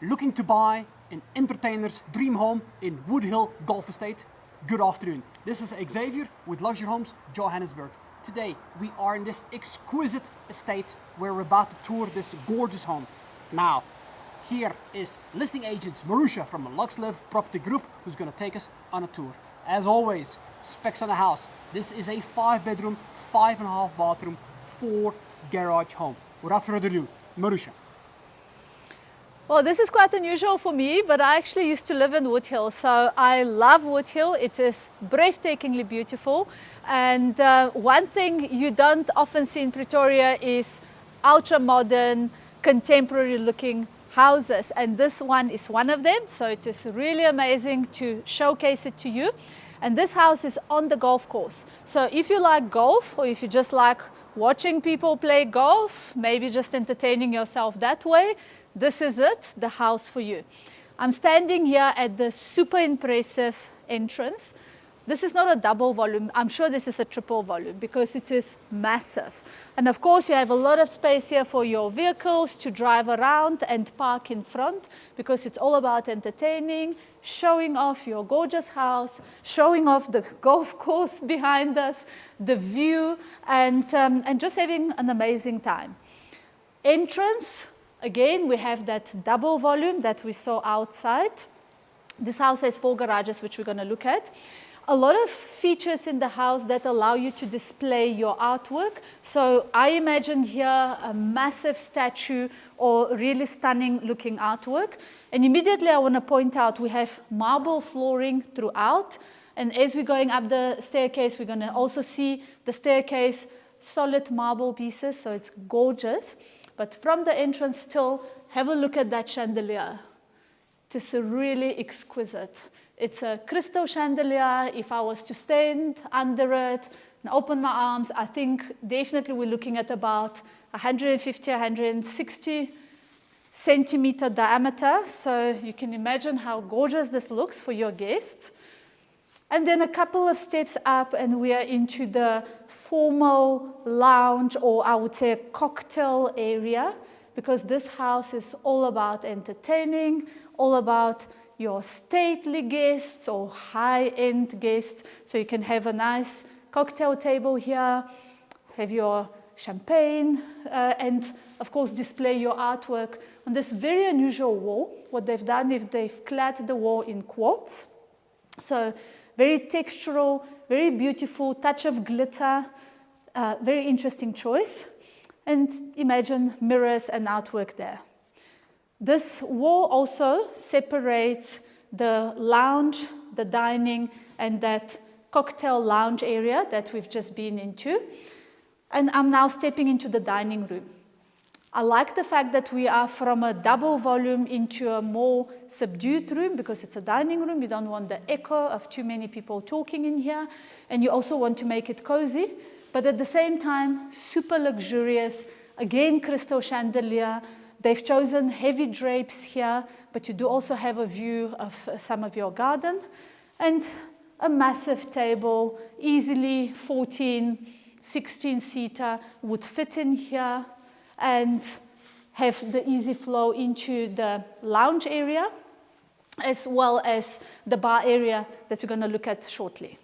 Looking to buy an entertainer's dream home in Woodhill Golf Estate? Good afternoon. This is Xavier with Luxury Homes Johannesburg. Today we are in this exquisite estate where we're about to tour this gorgeous home. Now, here is listing agent Marusha from LuxLive Property Group who's going to take us on a tour. As always, specs on the house. This is a 5-bedroom, 5.5 bathroom, 4 garage home. Without further ado, Marusha. Well, this is quite unusual for me, but I actually used to live in Woodhill, so I love Woodhill. It is breathtakingly beautiful, and one thing you don't often see in Pretoria is ultra-modern, contemporary-looking houses, and this one is one of them, so it is really amazing to showcase it to you. And this house is on the golf course, so if you like golf, or if you just like watching people play golf, maybe just entertaining yourself that way, this is it, the house for you. I'm standing here at the super impressive entrance. This is not a double volume. I'm sure this is a triple volume because it is massive. And of course, you have a lot of space here for your vehicles to drive around and park in front, because it's all about entertaining, showing off your gorgeous house, showing off the golf course behind us, the view, and just having an amazing time. Entrance. Again, we have that double volume that we saw outside. This house has 4 garages, which we're going to look at. A lot of features in the house that allow you to display your artwork. So I imagine here a massive statue or really stunning looking artwork. And immediately I want to point out we have marble flooring throughout. And as we're going up the staircase, we're going to also see the staircase, solid marble pieces, so it's gorgeous. But from the entrance still, have a look at that chandelier. It is really exquisite. It's a crystal chandelier. If I was to stand under it and open my arms, I think definitely we're looking at about 150, 160 centimeter diameter. So you can imagine how gorgeous this looks for your guests. And then a couple of steps up and we are into the formal lounge, or I would say a cocktail area, because this house is all about entertaining, all about your stately guests or high-end guests. So you can have a nice cocktail table here, have your champagne, and of course display your artwork on this very unusual wall. What they've done is they've clad the wall in quartz. So very textural, very beautiful, touch of glitter, very interesting choice. And imagine mirrors and artwork there. This wall also separates the lounge, the dining, and that cocktail lounge area that we've just been into. And I'm now stepping into the dining room. I like the fact that we are from a double volume into a more subdued room, because it's a dining room. You don't want the echo of too many people talking in here. And you also want to make it cozy, but at the same time, super luxurious. Again, crystal chandelier. They've chosen heavy drapes here, but you do also have a view of some of your garden. And a massive table, easily 14, 16-seater, would fit in here and have the easy flow into the lounge area, as well as the bar area that we're going to look at shortly.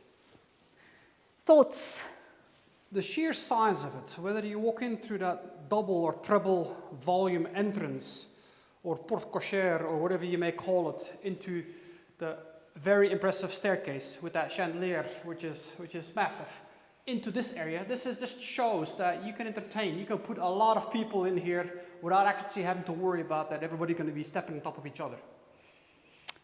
Thoughts? The sheer size of it, whether you walk in through that double or treble volume entrance, or porte cochere, or whatever you may call it, into the very impressive staircase with that chandelier, which is massive, into this area, this just shows that you can entertain. You can put a lot of people in here without actually having to worry about that everybody's going to be stepping on top of each other.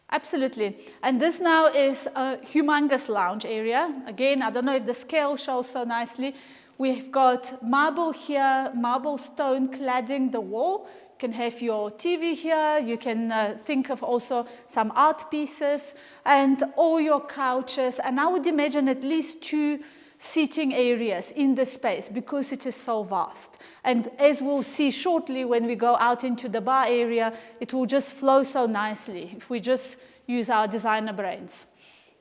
Absolutely. And this now is a humongous lounge area. Again, I don't know if the scale shows so nicely. We've got marble here, marble stone cladding the wall. You can have your TV here. You can think of also some art pieces and all your couches. And I would imagine at least 2 seating areas in the space, because it is so vast. And as we'll see shortly when we go out into the bar area, it will just flow so nicely if we just use our designer brains.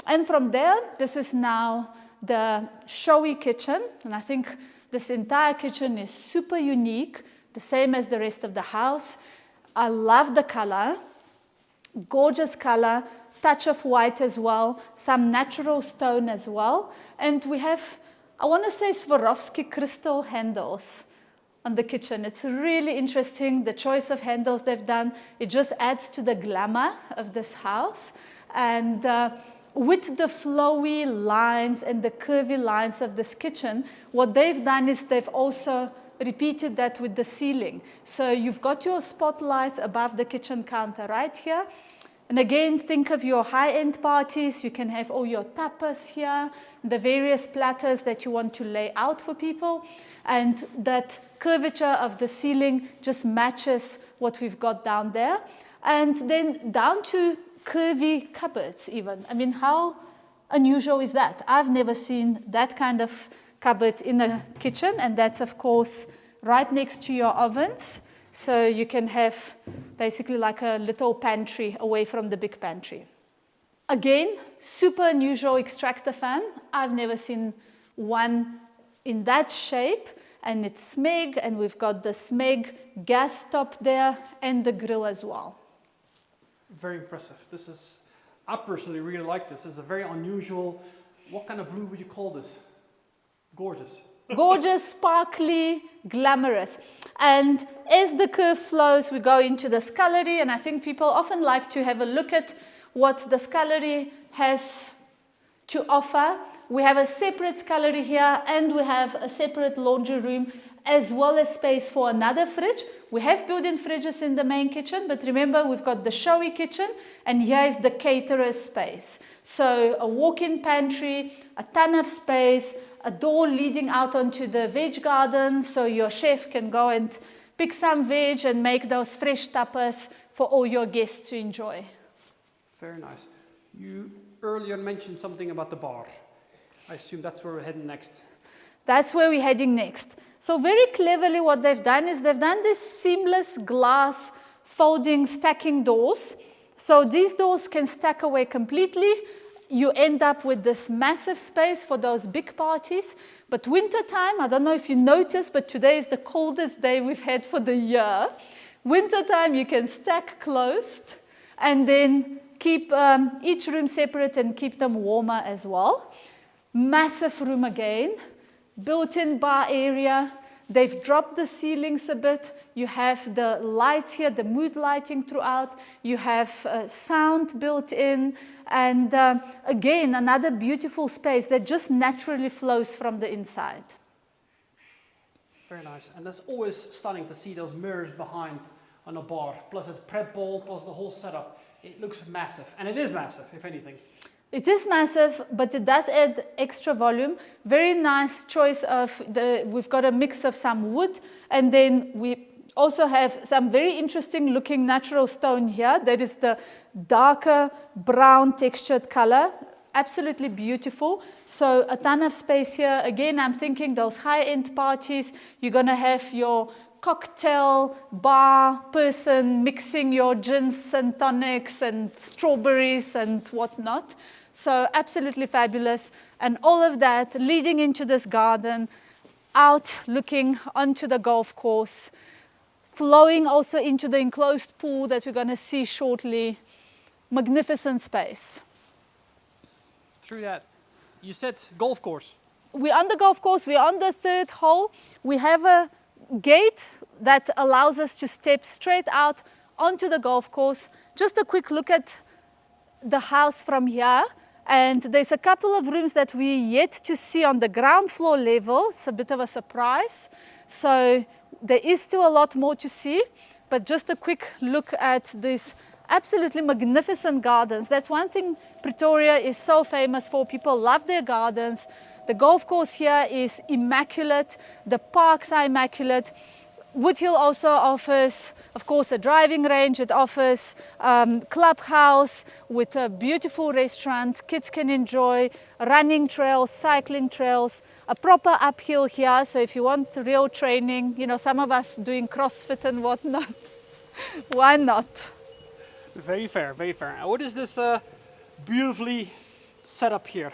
And from there, this is now the showy kitchen. And I think this entire kitchen is super unique, the same as the rest of the house. I love the color. Gorgeous color, touch of white as well, some natural stone as well. And we have, I want to say, Swarovski crystal handles on the kitchen. It's really interesting, the choice of handles they've done. It just adds to the glamour of this house. And with the flowy lines and the curvy lines of this kitchen, what they've done is they've also repeated that with the ceiling. So you've got your spotlights above the kitchen counter right here. And again, think of your high-end parties. You can have all your tapas here, the various platters that you want to lay out for people. And that curvature of the ceiling just matches what we've got down there. And then down to curvy cupboards even. I mean, how unusual is that? I've never seen that kind of cupboard in a kitchen, and that's of course right next to your ovens. So you can have basically like a little pantry away from the big pantry. Again, super unusual extractor fan. I've never seen one in that shape, and it's SMEG, and we've got the SMEG gas top there and the grill as well. Very impressive. This is, I personally really like this. It's a very unusual, what kind of blue would you call this? Gorgeous. Gorgeous, sparkly, glamorous. And as the curve flows, we go into the scullery, and I think people often like to have a look at what the scullery has to offer. We have a separate scullery here, and we have a separate laundry room, as well as space for another fridge. We have built-in fridges in the main kitchen, but remember, we've got the showy kitchen, and here is the caterer's space. So a walk-in pantry, a ton of space, a door leading out onto the veg garden, so your chef can go and pick some veg and make those fresh tapas for all your guests to enjoy. Very nice. You earlier mentioned something about the bar. I assume that's where we're heading next. That's where we're heading next. So very cleverly what they've done is they've done this seamless glass folding stacking doors. So these doors can stack away completely. You end up with this massive space for those big parties. But wintertime, I don't know if you noticed, but today is the coldest day we've had for the year. Wintertime, you can stack closed and then keep each room separate and keep them warmer as well. Massive room again, built-in bar area. They've dropped the ceilings a bit. You have the lights here, the mood lighting throughout. You have sound built in. And again, another beautiful space that just naturally flows from the inside. Very nice. And that's always stunning to see those mirrors behind on a bar, plus a prep bowl, plus the whole setup. It looks massive. And it is massive, if anything. It is massive, but it does add extra volume. Very nice choice of we've got a mix of some wood, and then we also have some very interesting looking natural stone here. That is the darker brown textured color. Absolutely beautiful. So a ton of space here. Again, I'm thinking those high-end parties, you're gonna have your cocktail bar person mixing your gins and tonics and strawberries and whatnot. So absolutely fabulous. And all of that leading into this garden, out looking onto the golf course, flowing also into the enclosed pool that we're going to see shortly. Magnificent space. Through that, you said golf course. We're on the golf course. We're on the third hole. We have a gate that allows us to step straight out onto the golf course. Just a quick look at the house from here. And there's a couple of rooms that we're yet to see on the ground floor level. It's a bit of a surprise. So there is still a lot more to see, but just a quick look at these absolutely magnificent gardens. That's one thing Pretoria is so famous for. People love their gardens. The golf course here is immaculate. The parks are immaculate. Woodhill also offers, of course, a driving range. It offers clubhouse with a beautiful restaurant. Kids can enjoy running trails, cycling trails, a proper uphill here. So if you want real training, you know, some of us doing CrossFit and whatnot, why not? Very fair, very fair. And what is this beautifully set up here?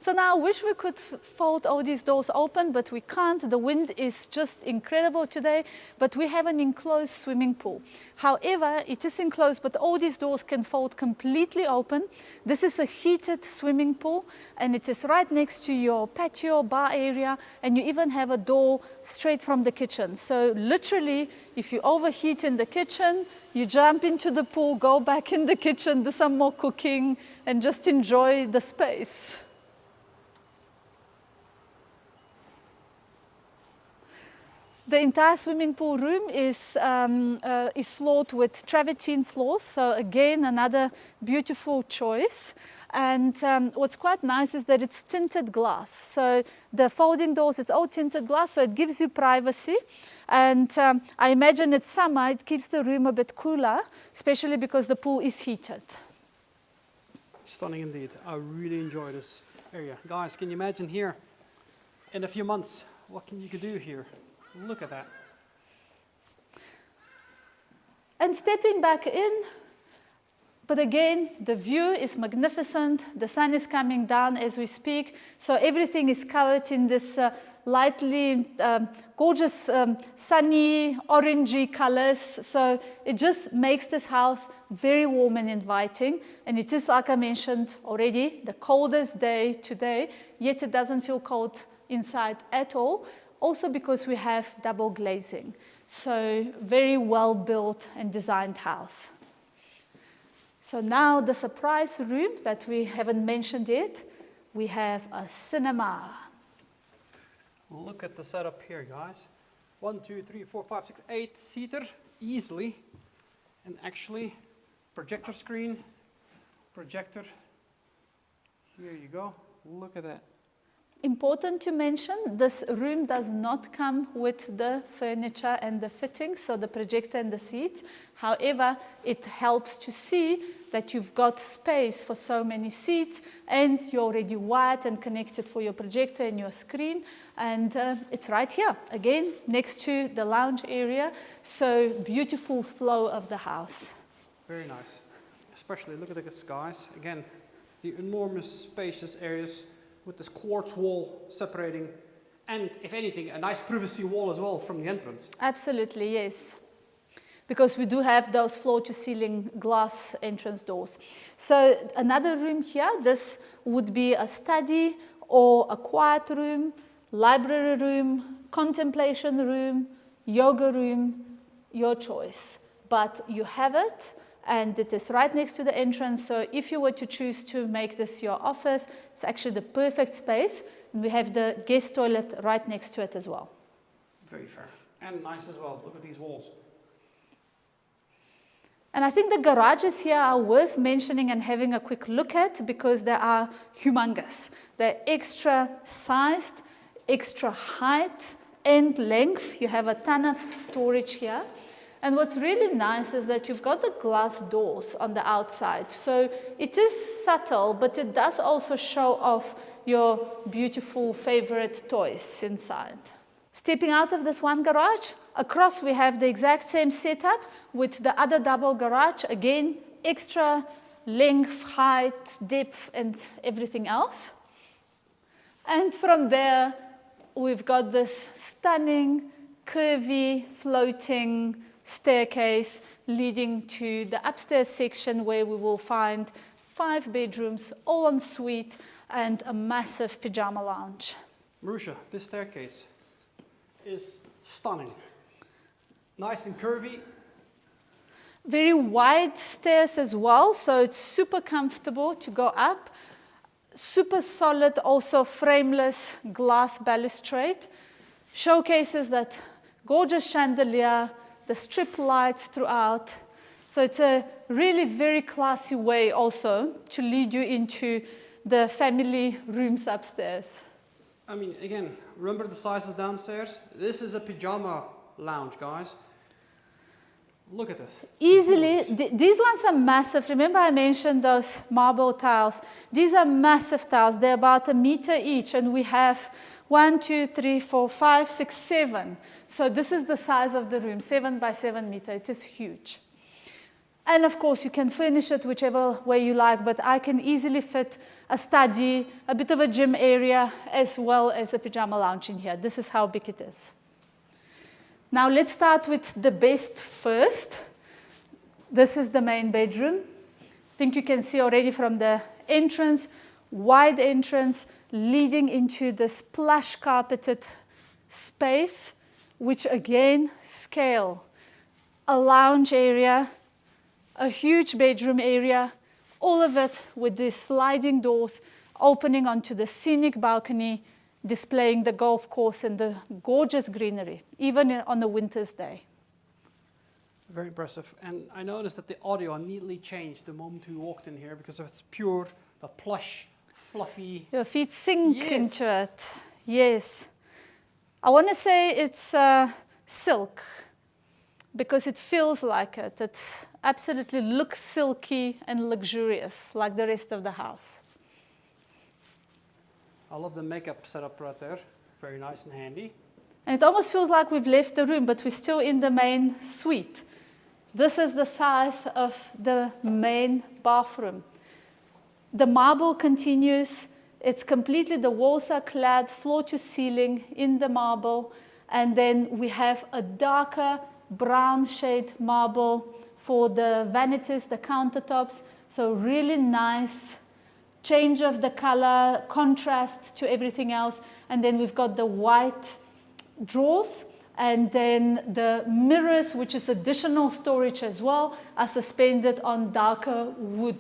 So now I wish we could fold all these doors open, but we can't. The wind is just incredible today, but we have an enclosed swimming pool. However, it is enclosed, but all these doors can fold completely open. This is a heated swimming pool, and it is right next to your patio, bar area, and you even have a door straight from the kitchen. So literally, if you overheat in the kitchen, you jump into the pool, go back in the kitchen, do some more cooking, and just enjoy the space. The entire swimming pool room is floored with travertine floors, so again another beautiful choice. And what's quite nice is that it's tinted glass. So the folding doors, it's all tinted glass, so it gives you privacy. And I imagine it's summer, it keeps the room a bit cooler, especially because the pool is heated. Stunning indeed. I really enjoy this area. Guys, can you imagine here in a few months what you could do here? Look at that. And stepping back in, but again, the view is magnificent. The sun is coming down as we speak. So everything is covered in this lightly gorgeous sunny orangey colors. So it just makes this house very warm and inviting. And it is, like I mentioned already, the coldest day today, yet it doesn't feel cold inside at all. Also because we have double glazing. So very well built and designed house. So now the surprise room that we haven't mentioned yet, we have a cinema. Look at the setup here, guys. 1, 2, 3, 4, 5, 6, 8 seater easily. And actually, projector screen, projector. Here you go. Look at that. Important to mention, this room does not come with the furniture and the fittings, so the projector and the seats. However, it helps to see that you've got space for so many seats and you're already wired and connected for your projector and your screen. And it's right here, again, next to the lounge area. So beautiful flow of the house. Very nice. Especially look at the skies. Again, the enormous spacious areas with this quartz wall separating, and if anything, a nice privacy wall as well from the entrance. Absolutely, yes. Because we do have those floor-to-ceiling glass entrance doors. So another room here, this would be a study or a quiet room, library room, contemplation room, yoga room, your choice. But you have it, and it is right next to the entrance, so if you were to choose to make this your office, it's actually the perfect space. And we have the guest toilet right next to it as well. Very fair. And nice as well. Look at these walls. And I think the garages here are worth mentioning and having a quick look at because they are humongous. They're extra sized, extra height and length. You have a ton of storage here. And what's really nice is that you've got the glass doors on the outside. So it is subtle, but it does also show off your beautiful favorite toys inside. Stepping out of this one garage, across we have the exact same setup with the other double garage. Again, extra length, height, depth, and everything else. And from there, we've got this stunning, curvy, floating staircase leading to the upstairs section where we will find 5 bedrooms, all en suite, and a massive pajama lounge. Marusha, this staircase is stunning. Nice and curvy. Very wide stairs as well, so it's super comfortable to go up. Super solid, also frameless glass balustrade. Showcases that gorgeous chandelier, the strip lights throughout. So it's a really very classy way also to lead you into the family rooms upstairs. I mean, again, remember the sizes downstairs? This is a pajama lounge, guys. Look at this. Easily, these ones are massive. Remember I mentioned those marble tiles. These are massive tiles. They're about 1 meter each, and we have 1, 2, 3, 4, 5, 6, 7. So this is the size of the room, 7 by 7 meter. It is huge. And of course, you can furnish it whichever way you like, but I can easily fit a study, a bit of a gym area, as well as a pajama lounge in here. This is how big it is. Now let's start with the best first. This is the main bedroom. I think you can see already from the entrance, wide entrance, leading into this plush carpeted space, which again, scale. A lounge area, a huge bedroom area, all of it with these sliding doors opening onto the scenic balcony, displaying the golf course and the gorgeous greenery, even on a winter's day. Very impressive. And I noticed that the audio immediately changed the moment we walked in here because it's pure, the plush, fluffy. Your feet sink Yes. into it. Yes. I want to say it's silk because it feels like it. It absolutely looks silky and luxurious like the rest of the house. I love the makeup setup right there. Very nice and handy. And it almost feels like we've left the room, but we're still in the main suite. This is the size of the main bathroom. The marble continues. It's completely, the walls are clad floor to ceiling in the marble. And then we have a darker brown shade marble for the vanities, the countertops. So really nice change of the color, contrast to everything else. And then we've got the white drawers, and then the mirrors, which is additional storage as well, are suspended on darker wood.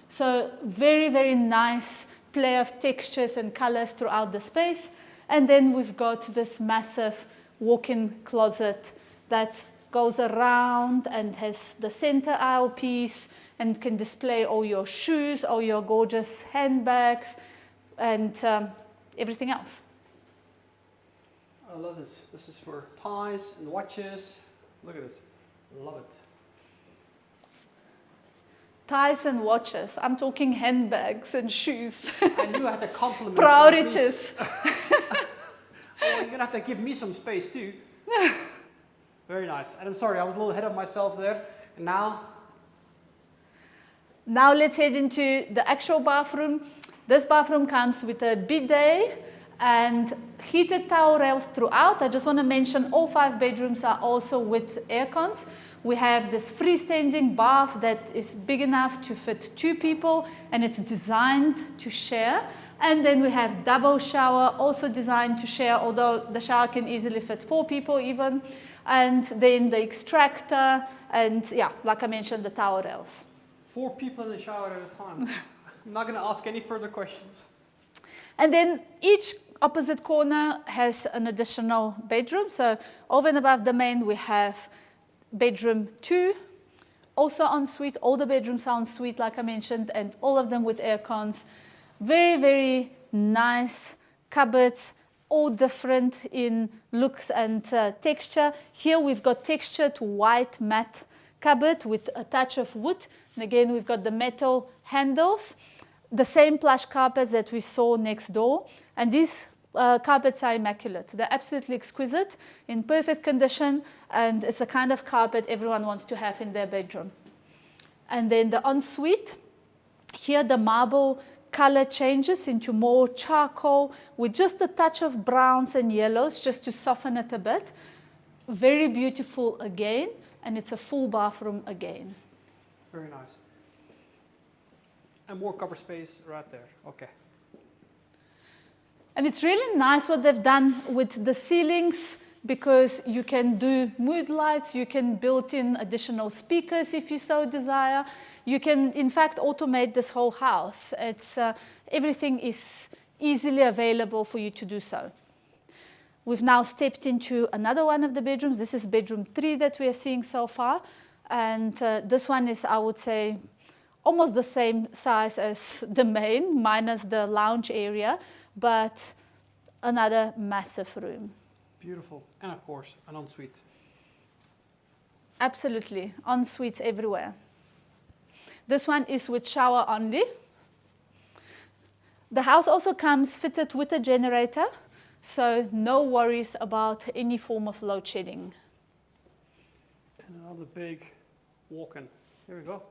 So very, very nice play of textures and colors throughout the space. And then we've got this massive walk-in closet that goes around and has the center aisle piece and can display all your shoes, all your gorgeous handbags, and everything else. I love this. This is for ties and watches. Look at this. Love it. Ties and watches. I'm talking handbags and shoes. I knew I had to compliment you, Priorities. Oh, you're going to have to give me some space too. Very nice. And I'm sorry, I was a little ahead of myself there. And now let's head into the actual bathroom. This bathroom comes with a bidet and heated towel rails throughout. I just want to mention all 5 bedrooms are also with air cons. We have this freestanding bath that is big enough to fit 2 people, and it's designed to share. And then we have double shower, also designed to share, although the shower can easily fit 4 people even. And then the extractor, and yeah, like I mentioned, the towel rails. 4 people in the shower at a time. I'm not going to ask any further questions. And then each opposite corner has an additional bedroom. So over and above the main, we have bedroom 2, also en suite. All the bedrooms are en suite, like I mentioned, and all of them with air cons. Very, very nice cupboards, all different in looks and texture. Here we've got textured white matte cupboard with a touch of wood. And again, we've got the metal handles. The same plush carpets that we saw next door. And these carpets are immaculate. They're absolutely exquisite, in perfect condition, and it's the kind of carpet everyone wants to have in their bedroom. And then the ensuite, here the marble color changes into more charcoal with just a touch of browns and yellows just to soften it a bit. Very beautiful again, and it's a full bathroom again. Very nice. And more cover space right there. Okay. And it's really nice what they've done with the ceilings, because you can do mood lights, you can build in additional speakers if you so desire. You can, in fact, automate this whole house. It's, everything is easily available for you to do so. We've now stepped into another one of the bedrooms. This is bedroom 3 that we are seeing so far. And this one is, I would say, almost the same size as the main, minus the lounge area, but another massive room. Beautiful. And of course, an ensuite. Absolutely. En-suites everywhere. This one is with shower only. The house also comes fitted with a generator, so no worries about any form of load shedding. And another big walk-in. Here we go.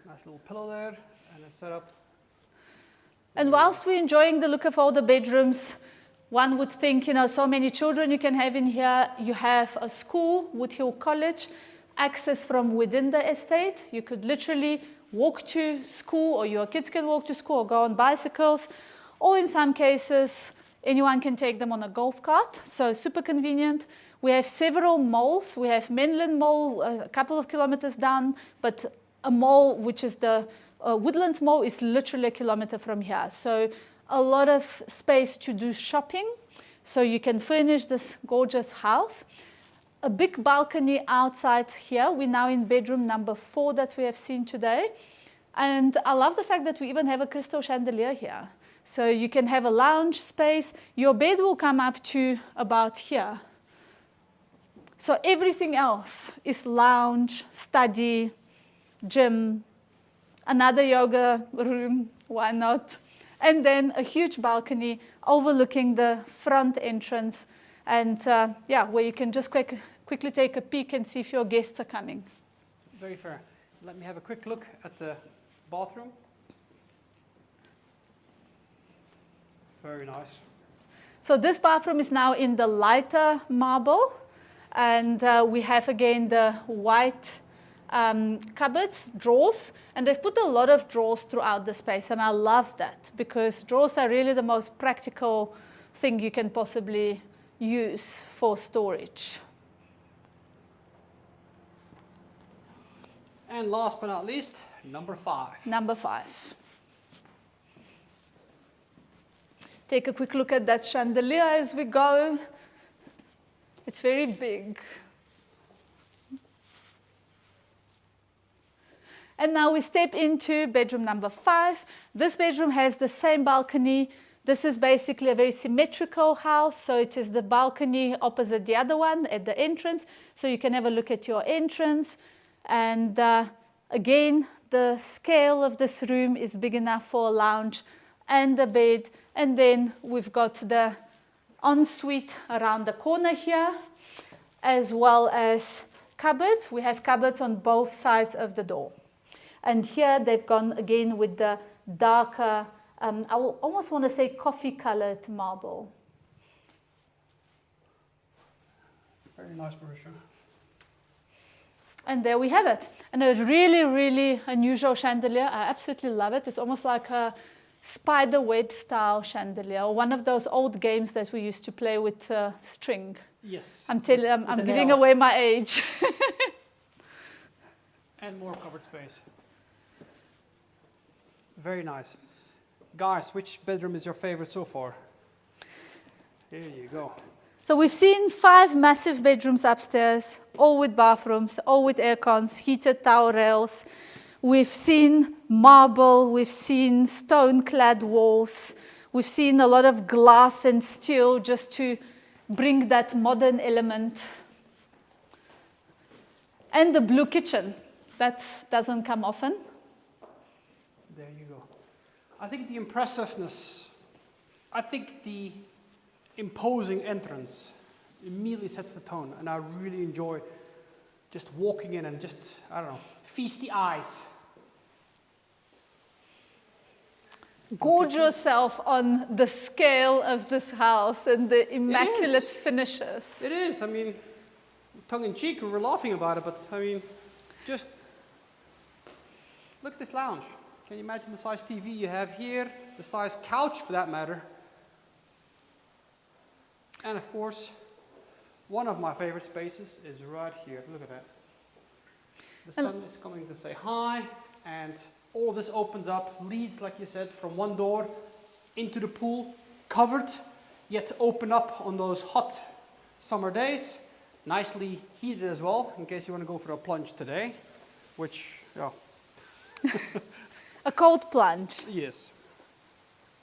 Nice little pillow there, and it's set up. And whilst we're enjoying the look of all the bedrooms, one would think, you know, so many children you can have in here. You have a school, Woodhill College, access from within the estate. You could literally walk to school, or your kids can walk to school or go on bicycles, or in some cases, anyone can take them on a golf cart, so super convenient. We have several malls. We have Menlyn Mall, a couple of kilometers down, but a mall, which is the Woodlands Mall, is literally a kilometer from here. So a lot of space to do shopping, so you can furnish this gorgeous house. A big balcony outside here. We're now in bedroom number 4 that we have seen today. And I love the fact that we even have a crystal chandelier here. So you can have a lounge space. Your bed will come up to about here. So everything else is lounge, study, gym, another yoga room, why not? And then a huge balcony overlooking the front entrance, and yeah, where you can just quickly take a peek and see if your guests are coming. Very fair. Let me have a quick look at the bathroom. Very nice. So this bathroom is now in the lighter marble, and we have again the white cupboards, drawers, and they've put a lot of drawers throughout the space, and I love that because drawers are really the most practical thing you can possibly use for storage. And last but not least, number 5. Number 5. Take a quick look at that chandelier as we go. It's very big. And now we step into bedroom number 5. This bedroom has the same balcony. This is basically a very symmetrical house. So it is the balcony opposite the other one at the entrance. So you can have a look at your entrance. And again, the scale of this room is big enough for a lounge and a bed. And then we've got the ensuite around the corner here, as well as cupboards. We have cupboards on both sides of the door. And here they've gone again with the darker, I will almost want to say coffee-colored marble. Very nice, Marisha. And there we have it. And a really, really unusual chandelier. I absolutely love it. It's almost like a spider web style chandelier, one of those old games that we used to play with string. Yes. I'm giving away my age. And more cupboard space. Very nice. Guys, which bedroom is your favorite so far? Here you go. So we've seen 5 massive bedrooms upstairs, all with bathrooms, all with air cons, heated towel rails. We've seen marble, we've seen stone-clad walls, we've seen a lot of glass and steel just to bring that modern element. And the blue kitchen, that doesn't come often. There you go. I think the impressiveness, I think the imposing entrance immediately sets the tone, and I really enjoy just walking in and just, I don't know, feast the eyes. Gorge yourself on the scale of this house and the immaculate finishes. It is. I mean, tongue in cheek, we were laughing about it, but I mean, just look at this lounge. Can you imagine the size TV you have here, the size couch for that matter? And of course, one of my favorite spaces is right here. Look at that. The sun is coming to say hi, and all this opens up, leads, like you said, from one door into the pool, covered, yet open up on those hot summer days. Nicely heated as well, in case you want to go for a plunge today, which, yeah. A cold plunge. Yes.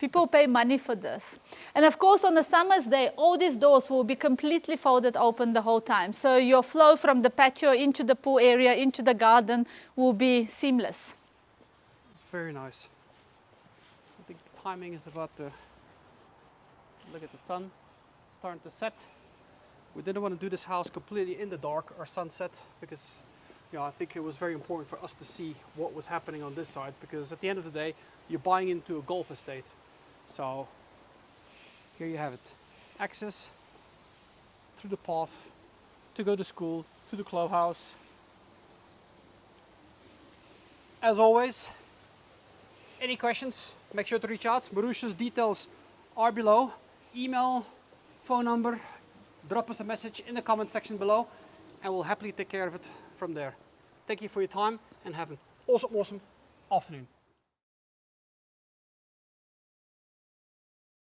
People pay money for this. And of course, on a summer's day, all these doors will be completely folded open the whole time. So your flow from the patio into the pool area, into the garden, will be seamless. Very nice. I think timing is about to look at the sun starting to set. We didn't want to do this house completely in the dark or sunset because you know, I think it was very important for us to see what was happening on this side, because at the end of the day, you're buying into a golf estate. So here you have it. Access through the path to go to school, to the clubhouse. As always, any questions, make sure to reach out. Marusha's details are below. Email, phone number, drop us a message in the comment section below, and we'll happily take care of it from there. Thank you for your time, and have an awesome, awesome afternoon.